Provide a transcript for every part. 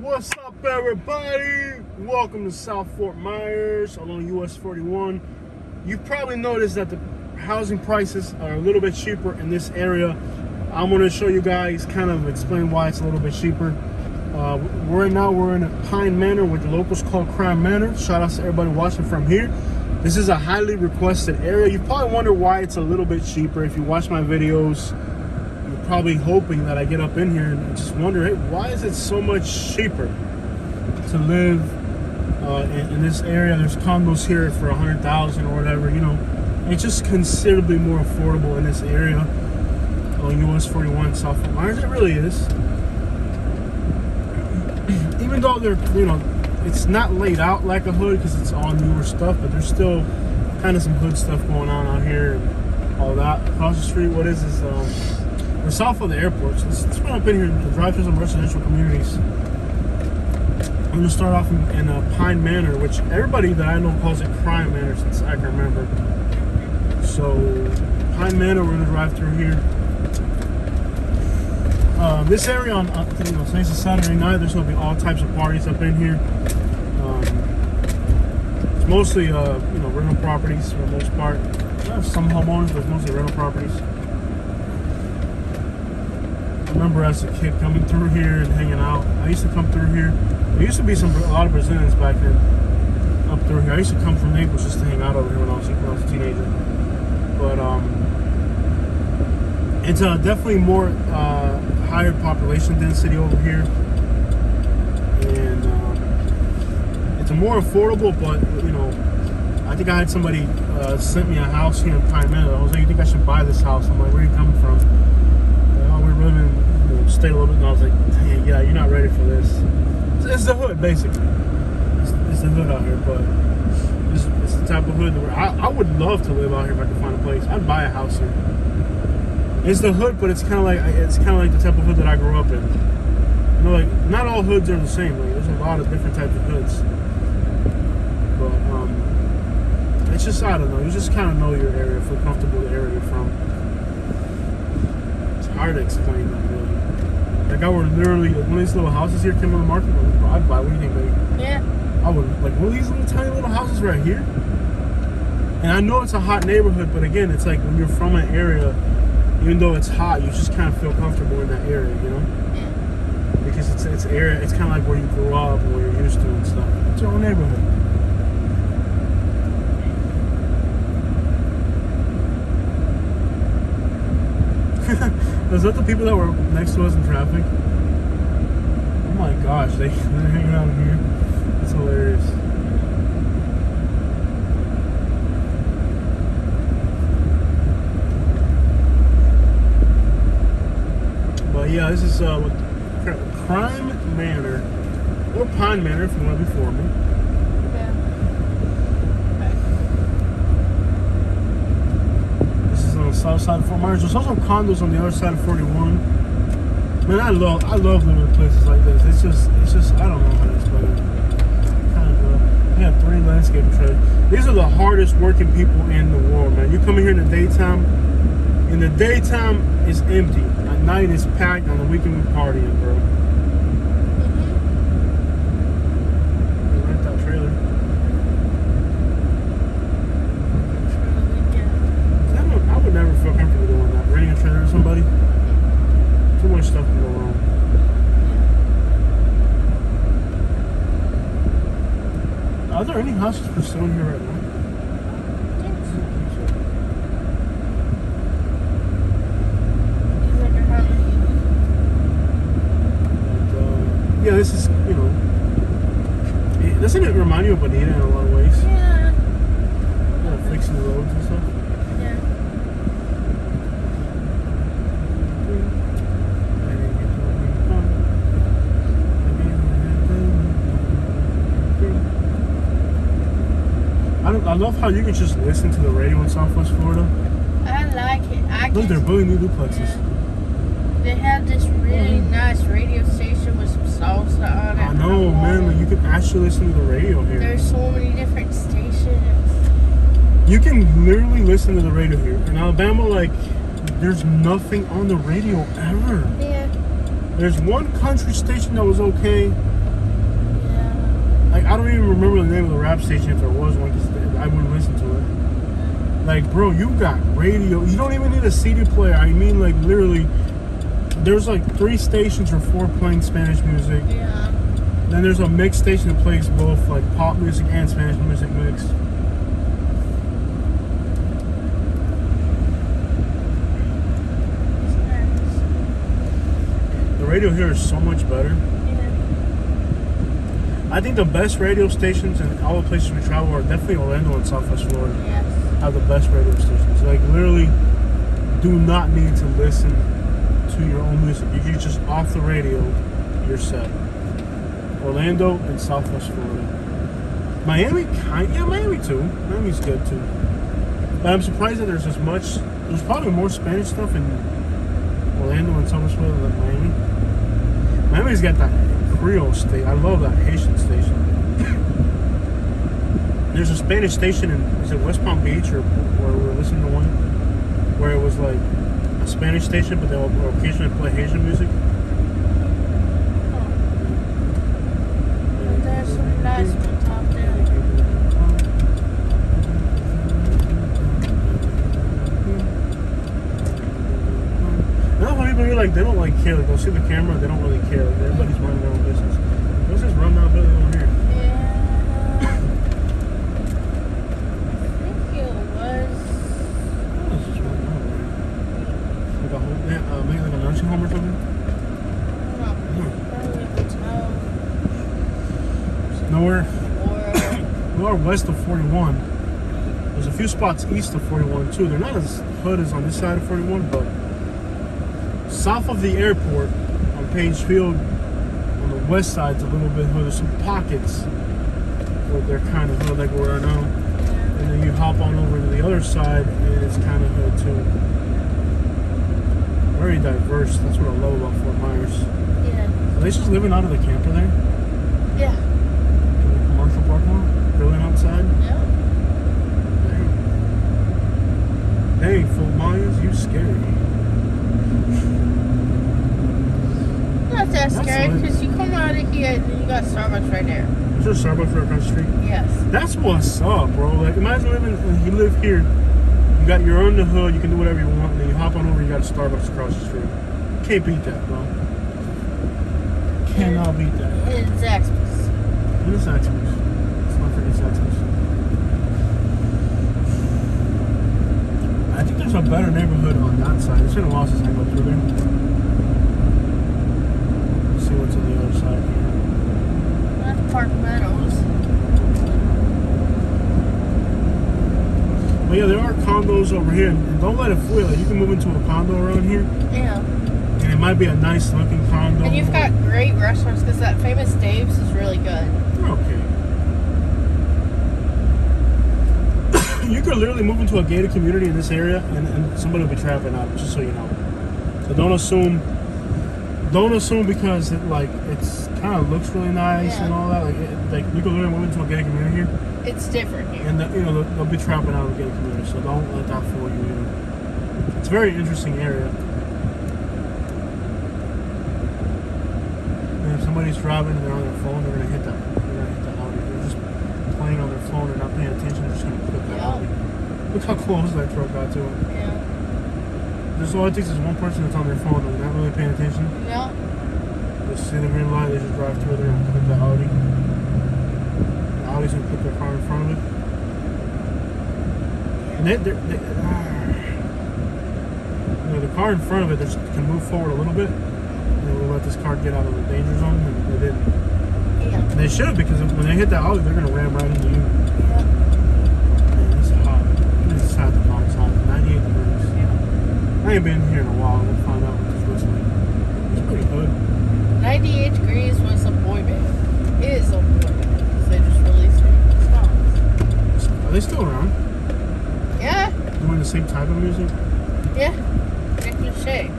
What's up, everybody? Welcome to South Fort Myers along US 41. You've probably noticed that the housing prices are a little bit cheaper in this area. I'm going to show you guys, kind of explain why it's a little bit cheaper. Right now we're in a Pine Manor, which the locals call Crime Manor. Shout out to everybody watching from here. This is a highly requested area. You probably wonder why it's a little bit cheaper. If you watch my videos, you're probably hoping that I get up in here and just wonder, hey, why is it so much cheaper to live in this area? There's condos here for $100,000 or whatever, you know. It's just considerably more affordable in this area on US 41 South Fort Myers. It really is. Even though they're, you know, it's not laid out like a hood because it's all newer stuff, but there's still kind of some hood stuff going on out here and all that. Across the street, what is this? We're south of the airport, so let's run up in here and drive through some residential communities. I'm going to start off in Pine Manor, which everybody that I know calls it Crime Manor since I can remember. So, Pine Manor, we're going to drive through here. This area on today's a Saturday night, there's going to be all types of parties up in here. It's mostly, you know, rental properties for the most part. There's some homeowners, but it's mostly rental properties. I remember as a kid coming through here and hanging out. I used to come through here. There used to be a lot of Brazilians back then up through here. I used to come from Naples just to hang out over here when I was a teenager. But it's definitely more higher population density over here, and it's a more affordable. But you know, I think I had somebody sent me a house here in Pine Manor. I was like, "You think I should buy this house?" I'm like, "Where are you coming from?" We're living in state a little bit, and I was like, "Dang, yeah, you're not ready for this." It's the hood, basically. It's the hood out here, but it's the type of hood where I would love to live out here if I could find a place. I'd buy a house here. It's the hood, but it's kind of like the type of hood that I grew up in. You know, like not all hoods are the same. Like there's a lot of different types of hoods. But it's just, I don't know. You just kind of know your area, feel comfortable with the area you're from. It's hard to explain that, really. Like I would literally, one of these little houses here came on the market, I'd buy. What do you think, baby? Yeah. I would, like, one of these little tiny little houses right here. And I know it's a hot neighborhood, but again, it's like when you're from an area, even though it's hot, you just kind of feel comfortable in that area, you know? Yeah. Because it's area, it's kind of like where you grew up and where you're used to and stuff. It's your own neighborhood. Was that the people that were next to us in traffic? Oh my gosh, they're hanging out in here. That's hilarious. But yeah, this is Crime Manor, or Pine Manor if you want to be formal. Yeah. This is on the south side of Fort Myers. There's also condos on the other side of 41. Man, I love living in places like this. It's just I don't know how to explain it. Kind of we have 3 landscaping trailers. These are the hardest working people in the world, man. You come in here in the daytime. In the daytime, it's empty. At night, it's packed. On the weekend, we're partying, bro. You rent that trailer. I would never feel comfortable doing that. Renting a trailer to somebody. Too much stuff can go wrong. Are there any houses for sale here right now? Yeah, this is, you know, doesn't it remind you of Bonita in a lot of ways? Yeah. Yeah, fixing the roads and stuff. Yeah. I love how you can just listen to the radio in Southwest Florida. I like it. Look, they're building new duplexes. Yeah. They have this really nice radio station with some salsa on it. I know, man. Like, you can actually listen to the radio here. There's so many different stations. You can literally listen to the radio here. In Alabama, like, there's nothing on the radio ever. Yeah. There's one country station that was okay, I don't even remember the name of the rap station if there was one because I wouldn't listen to it. Like, bro, you got radio. You don't even need a CD player. I mean, like, literally, there's like 3 stations or 4 playing Spanish music. Yeah. Then there's a mix station that plays both like pop music and Spanish music mixed. The radio here is so much better. Yeah. I think the best radio stations in all the places we travel are definitely Orlando and Southwest Florida. Yes. Have the best radio stations. Like, literally, do not need to listen to your own music. You can just off the radio, you're set. Orlando and Southwest Florida. Miami, Miami too. Miami's good too. But I'm surprised that there's as much. There's probably more Spanish stuff in Orlando and Southwest Florida than Miami. Miami's got that Creole state. I love that Haitian station. There's a Spanish station in, is it West Palm Beach or where we were listening to one where it was like a Spanish station, but they will occasionally play Haitian music. There's some nice ones out there. Now when people are like, they don't like care. Like, they'll see the camera, they don't really care. Like, everybody's running their own business. What's this rundown building over here? Maybe like a nursing home or something? Nowhere west of 41. There's a few spots east of 41 too. They're not as hood as on this side of 41, but south of the airport on Page Field, on the west side's a little bit hood. There's some pockets where they're kind of hood, like where I know. And then you hop on over to the other side, and it's kind of hood too. Very diverse. That's what I love about Fort Myers. Yeah. Are they just living out of the camper there? Yeah. In the commercial parking lot? Grilling outside? Yeah. Dang, Fort Myers, you scary. Not that scary because you come out of here and you got Starbucks right there. There's a Starbucks right across the street? Yes. That's what's up, bro. Like, imagine you live here, you got your own the hood, you can do whatever you want, and then you hop on over, you got a Starbucks across the street. Can't beat that, bro. Cannot beat that. It's Zaxby's. It is Zaxby's. Let's not forget Zaxby's. I think there's a better neighborhood on that side. It's been a while since I go through there. Let's see what's on the other side here. That's Park Meadows. But yeah, there are condos over here, and don't let it fool you. Like, you can move into a condo around here, Yeah. and it might be a nice looking condo. And you've got great restaurants because that famous Dave's is really good. They're okay. You could literally move into a gated community in this area, and somebody will be trapping out, just so you know. So don't assume because it's kind of looks really nice and all that. Like you could literally move into a gated community here. It's different here. And they'll be trapping out of the gated community, so don't let that fool you either. It's a very interesting area. And if somebody's driving and they're on their phone, they're gonna hit that Audi. They're just playing on their phone and not paying attention. They're just gonna clip that Audi. Look how close that truck got to it. Yeah. Just all it takes is one person that's on their phone and not really paying attention. Yeah. They see the green light, they just drive through there and clip the Audi. The Audi's gonna clip their car in front of it. And the car in front of it can move forward a little bit. And we'll let this car get out of the danger zone, and they didn't. Yeah. And they should, because when they hit that Audi, they're gonna ram right into you. Yeah. Man, it's hot. This is hot. The car is hot. 98 degrees. Yeah. I ain't been here in a while. We'll find out what this looks like. It's pretty good. 98 Degrees was a boy band. It is a boy band because they just released new songs. Are they still around? Yeah. Doing the same type of music? Yeah. Nick Lachey.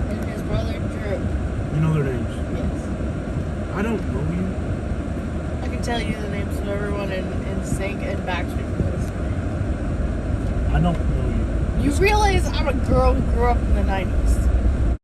And his brother Drew. You know their names? Yes. I don't know you. I can tell you the names of everyone in Sync and Backstreet Boys. I don't know you. You realize I'm a girl who grew up in the 90s.